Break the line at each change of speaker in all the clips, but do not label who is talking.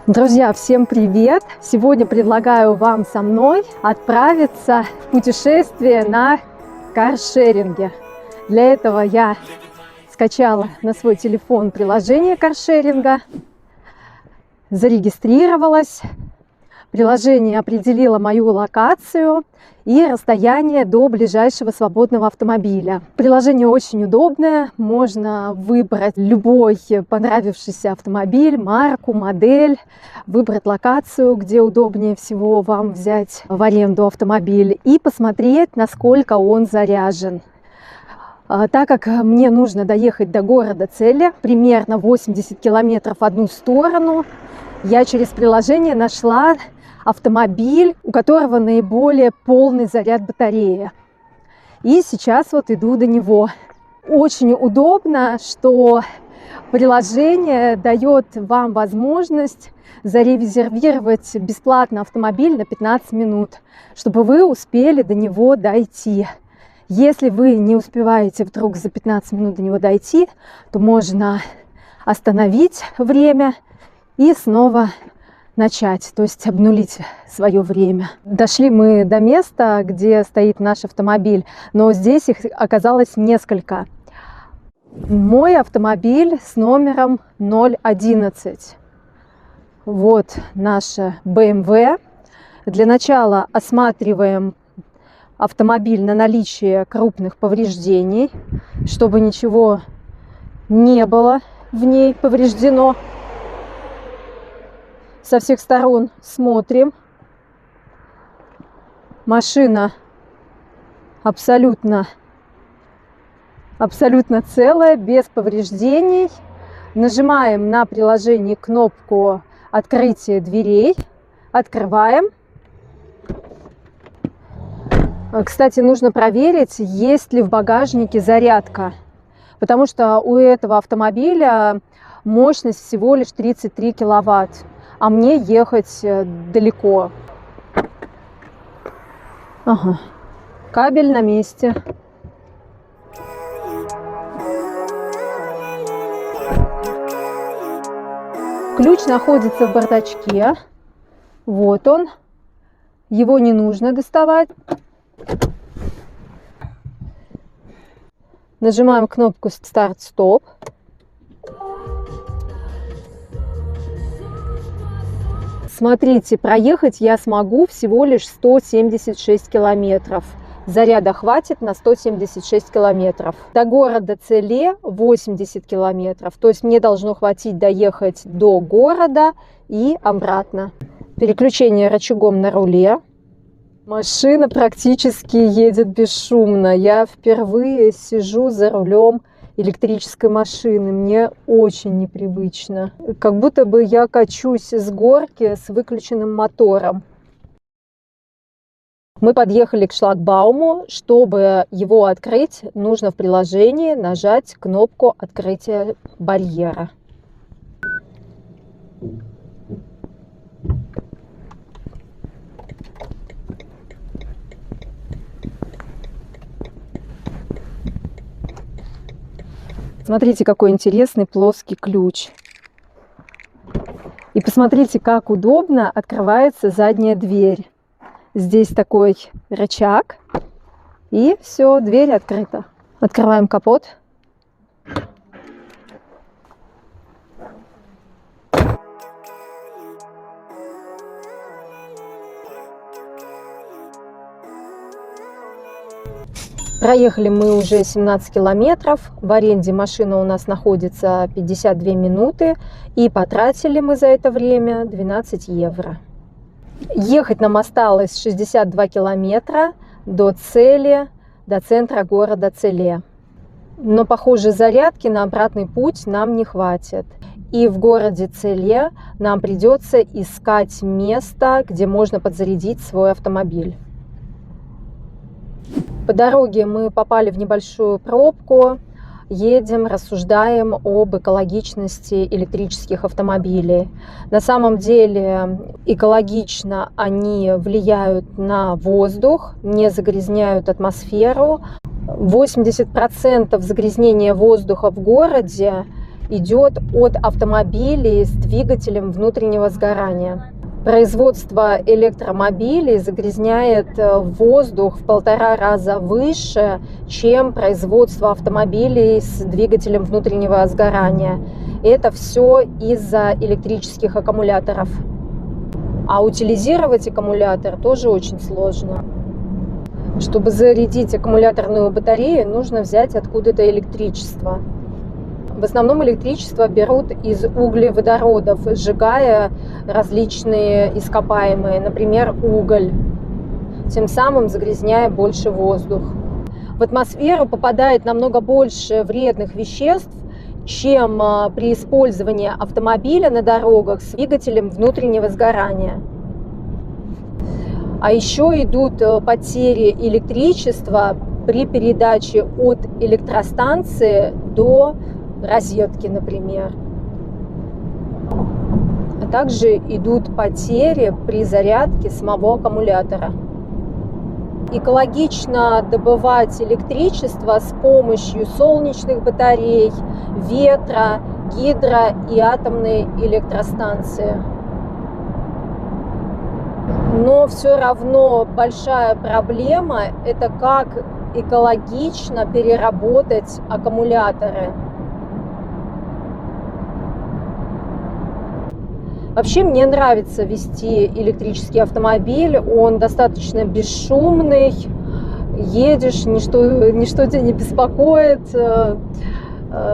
Друзья, всем привет! Сегодня предлагаю вам со мной отправиться в путешествие на каршеринге. Для этого я скачала на свой телефон приложение каршеринга, зарегистрировалась. Приложение определило мою локацию и расстояние до ближайшего свободного автомобиля. Приложение очень удобное, можно выбрать любой понравившийся автомобиль, марку, модель, выбрать локацию, где удобнее всего вам взять в аренду автомобиль и посмотреть, насколько он заряжен. Так как мне нужно доехать до города цели, примерно 80 километров в одну сторону, я через приложение нашла автомобиль, у которого наиболее полный заряд батареи. И сейчас вот иду до него. Очень удобно, что приложение дает вам возможность зарезервировать бесплатно автомобиль на 15 минут, чтобы вы успели до него дойти. Если вы не успеваете вдруг за 15 минут до него дойти, то можно остановить время и снова начать, то есть обнулить свое время. Дошли мы до места, где стоит наш автомобиль, но здесь их оказалось несколько. Мой автомобиль с номером 011. Вот наша BMW. Для начала осматриваем автомобиль на наличие крупных повреждений, чтобы ничего не было в ней повреждено. Со всех сторон смотрим. Машина абсолютно целая, без повреждений. Нажимаем на приложении кнопку открытия дверей. Открываем. Кстати, нужно проверить, есть ли в багажнике зарядка, потому что у этого автомобиля мощность всего лишь 33 киловатт. А мне ехать далеко. Ага. Кабель на месте. Ключ находится в бардачке. Вот он. Его не нужно доставать. Нажимаем кнопку старт-стоп. Смотрите, проехать я смогу всего лишь 176 километров. Заряда хватит на 176 километров. До города Целе 80 километров. То есть мне должно хватить доехать до города и обратно. Переключение рычагом на руле. Машина практически едет бесшумно. Я впервые сижу за рулем электрической машины. Мне очень непривычно. Как будто бы я качусь с горки с выключенным мотором. Мы подъехали к шлагбауму. Чтобы его открыть, нужно в приложении нажать кнопку открытия барьера. Смотрите, какой интересный плоский ключ. И посмотрите, как удобно открывается задняя дверь. Здесь такой рычаг. И все, дверь открыта. Открываем капот. Проехали мы уже 17 километров, в аренде машина у нас находится 52 минуты, и потратили мы за это время 12 евро. Ехать нам осталось 62 километра до цели, до центра города Целе. Но, похоже, зарядки на обратный путь нам не хватит. И в городе Целе нам придется искать место, где можно подзарядить свой автомобиль. По дороге мы попали в небольшую пробку, едем, рассуждаем об экологичности электрических автомобилей. На самом деле экологично они влияют на воздух, не загрязняют атмосферу. 80% загрязнения воздуха в городе идет от автомобилей с двигателем внутреннего сгорания. Производство электромобилей загрязняет воздух в 1,5 раза выше, чем производство автомобилей с двигателем внутреннего сгорания. Это все из-за электрических аккумуляторов. А утилизировать аккумулятор тоже очень сложно. Чтобы зарядить аккумуляторную батарею, нужно взять откуда-то электричество. В основном электричество берут из углеводородов, сжигая различные ископаемые, например, уголь, тем самым загрязняя больше воздух. В атмосферу попадает намного больше вредных веществ, чем при использовании автомобиля на дорогах с двигателем внутреннего сгорания. А еще идут потери электричества при передаче от электростанции до розетки, например. А также идут потери при зарядке самого аккумулятора. Экологично добывать электричество с помощью солнечных батарей, ветра, гидро- и атомной электростанции. Но все равно большая проблема – это как экологично переработать аккумуляторы. Вообще мне нравится вести электрический автомобиль, он достаточно бесшумный, едешь, ничто тебя не беспокоит,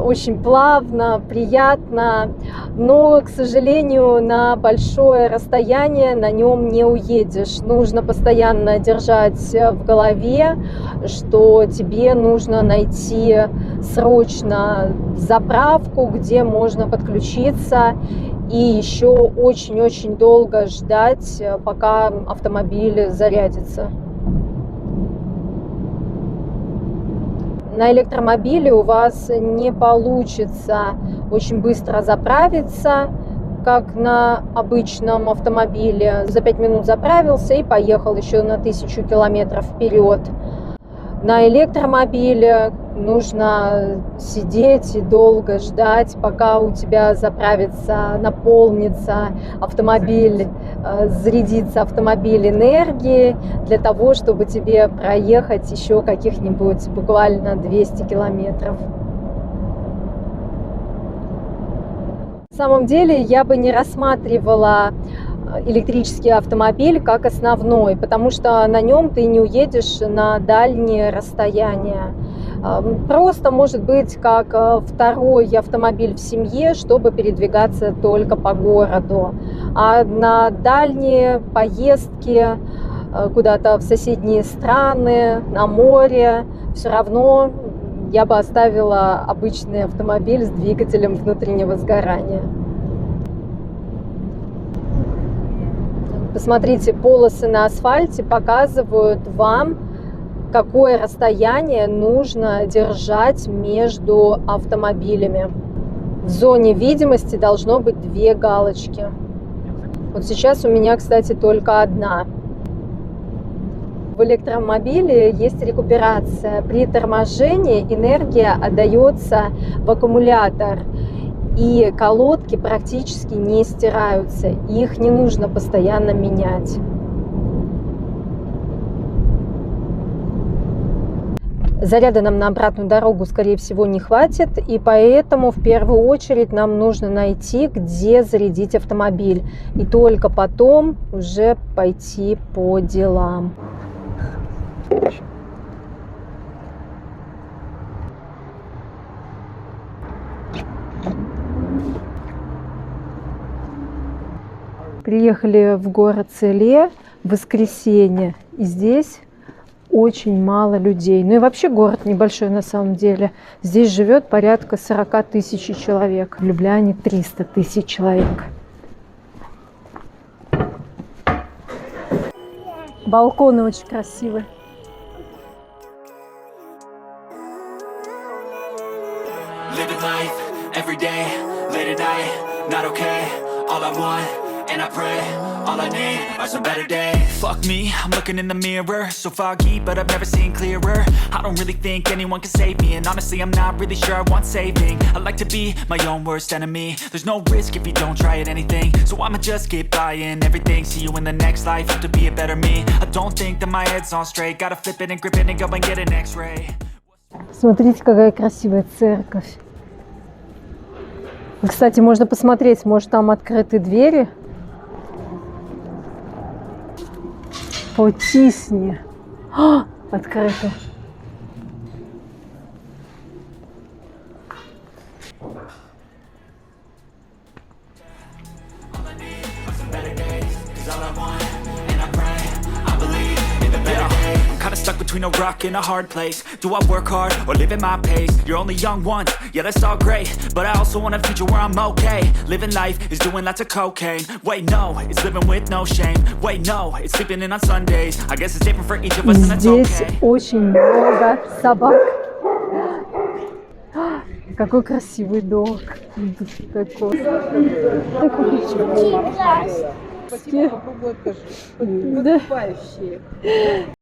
очень плавно, приятно, но, к сожалению, на большое расстояние на нем не уедешь. Нужно постоянно держать в голове, что тебе нужно найти срочно заправку, где можно подключиться, и еще очень-очень долго ждать, пока автомобиль зарядится. На электромобиле у вас не получится очень быстро заправиться, как на обычном автомобиле. За 5 минут заправился и поехал еще на 1000 километров вперед. На электромобиле нужно сидеть и долго ждать, пока у тебя заправится, наполнится автомобиль, зарядится автомобиль энергией для того, чтобы тебе проехать еще каких-нибудь буквально 200 километров. На самом деле я бы не рассматривала электрический автомобиль как основной, потому что на нем ты не уедешь на дальние расстояния. Просто может быть как второй автомобиль в семье, чтобы передвигаться только по городу. А на дальние поездки куда-то в соседние страны, на море, все равно я бы оставила обычный автомобиль с двигателем внутреннего сгорания. Посмотрите, полосы на асфальте показывают вам, какое расстояние нужно держать между автомобилями. В зоне видимости должно быть 2 галочки. Вот сейчас у меня, кстати, только одна. В электромобиле есть рекуперация. При торможении энергия отдается в аккумулятор. И колодки практически не стираются, их не нужно постоянно менять. Заряда нам на обратную дорогу, скорее всего, не хватит, и поэтому в первую очередь нам нужно найти, где зарядить автомобиль, и только потом уже пойти по делам. Приехали в город Целе в воскресенье, и здесь очень мало людей. Ну и вообще город небольшой на самом деле. Здесь живет порядка 40 тысяч человек. В Любляне 300 тысяч человек. Балконы очень красивые.
and I pray. All I need are some better days. Fuck me, I'm looking in the mirror, so foggy, but I've never seen clearer. I don't really think anyone can save me, and honestly I'm not really sure I want saving. I like to be my own worst enemy. There's no risk if you don't try at anything, so I'ma just keep buying everything. See you in the next life, have to be a better me. I don't think that my head's on straight. Gotta flip it and grip it and go and get an x-ray.
Смотрите, какая красивая церковь. Кстати, можно посмотреть, может там открыты двери. Потисни. Открыто.
Stuck between a rock and a hard place. Do I work hard or live at my pace? You're only young once, yeah that's all great, but I also want a future where I'm okay. Living life is doing lots of cocaine. Wait no, it's living with no shame. Wait no, it's sleeping in on Sundays. I guess it's different for each of us and that's okay.
Здесь очень много собак. Какой красивый дом. Такой. Да.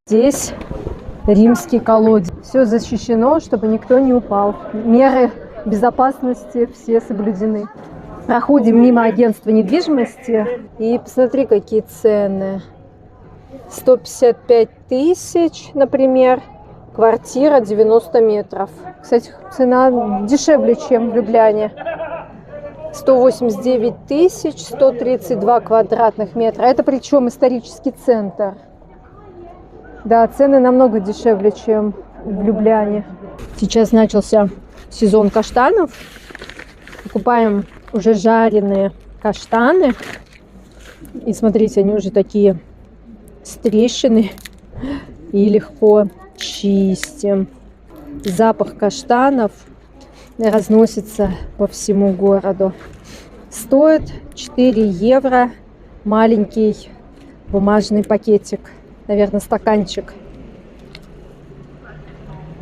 Здесь римский колодец. Все защищено, чтобы никто не упал. Меры безопасности все соблюдены. Проходим мимо агентства недвижимости и посмотри, какие цены. 155 тысяч, например. Квартира 90 метров. Кстати, цена дешевле, чем в Любляне. 189 тысяч, 132 квадратных метра. Это причем исторический центр. Да, цены намного дешевле, чем в Любляне. Сейчас начался сезон каштанов. Покупаем уже жареные каштаны. И смотрите, они уже такие с трещины. И легко чистим. Запах каштанов разносится по всему городу. Стоит 4 евро маленький бумажный пакетик. Наверное, стаканчик.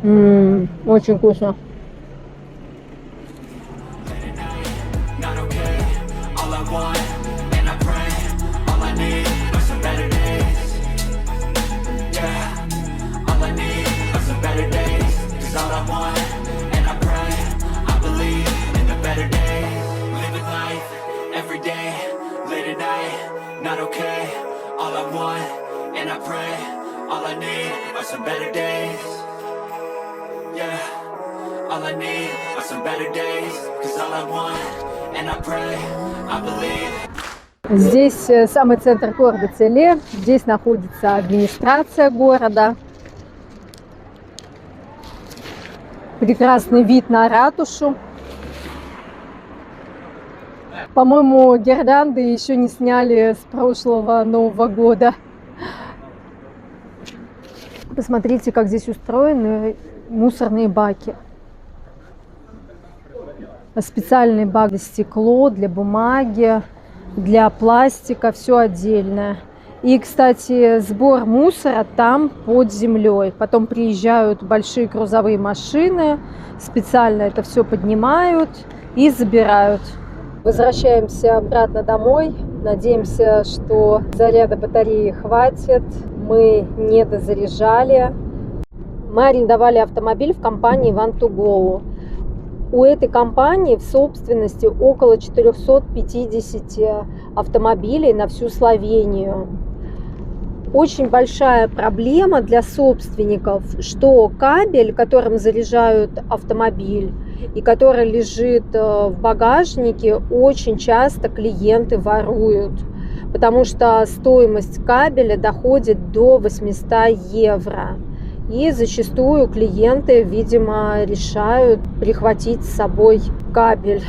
Очень вкусно.
And I pray, all I need are some better days. Yeah, all I need are some better days. Cause all I want, and I pray, I believe.
Здесь самый центр города Целе. Здесь находится администрация города. Прекрасный вид на ратушу. По-моему, гирлянды еще не сняли с прошлого Нового года. Посмотрите, как здесь устроены мусорные баки. Специальный бак для стекла, для бумаги, для пластика, все отдельное. И, кстати, сбор мусора там под землей. Потом приезжают большие грузовые машины, специально это все поднимают и забирают. Возвращаемся обратно домой. Надеемся, что заряда батареи хватит. Мы не дозаряжали. Мы арендовали автомобиль в компании Van2Go. У этой компании в собственности около 450 автомобилей на всю Словению. Очень большая проблема для собственников, что кабель, которым заряжают автомобиль и который лежит в багажнике, очень часто клиенты воруют, потому что стоимость кабеля доходит до 800 евро. И зачастую клиенты, видимо, решают прихватить с собой кабель.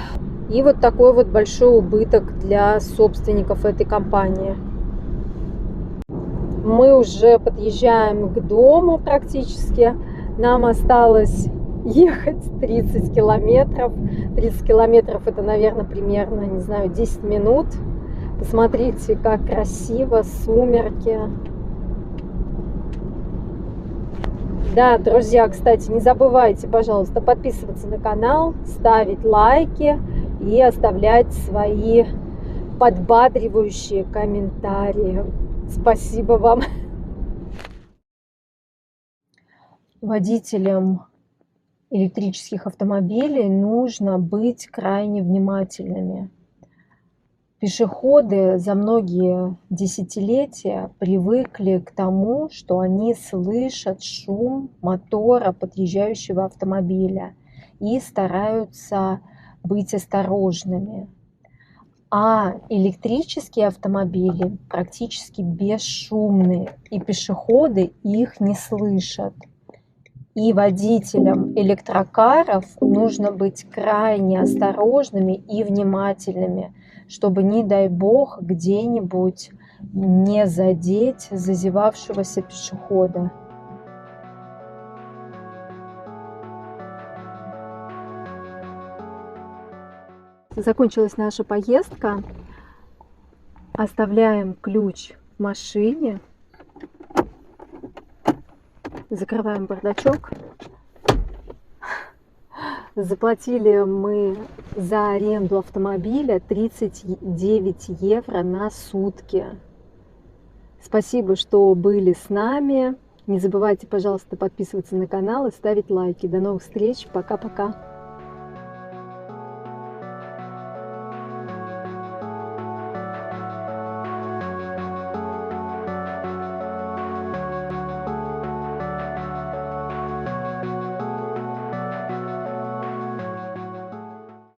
И вот такой вот большой убыток для собственников этой компании. Мы уже подъезжаем к дому практически. Нам осталось ехать 30 километров. 30 километров это, наверное, примерно, не знаю, 10 минут. Посмотрите, как красиво, сумерки. Да, друзья, кстати, не забывайте, пожалуйста, подписываться на канал, ставить лайки и оставлять свои подбадривающие комментарии. Спасибо вам. Водителям электрических автомобилей нужно быть крайне внимательными. Пешеходы за многие десятилетия привыкли к тому, что они слышат шум мотора подъезжающего автомобиля и стараются быть осторожными. А электрические автомобили практически бесшумные, и пешеходы их не слышат. И водителям электрокаров нужно быть крайне осторожными и внимательными, чтобы, не дай бог, где-нибудь не задеть зазевавшегося пешехода. Закончилась наша поездка. Оставляем ключ в машине. Закрываем бардачок. Заплатили мы за аренду автомобиля 39 евро на сутки. Спасибо, что были с нами. Не забывайте, пожалуйста, подписываться на канал и ставить лайки. До новых встреч. Пока-пока.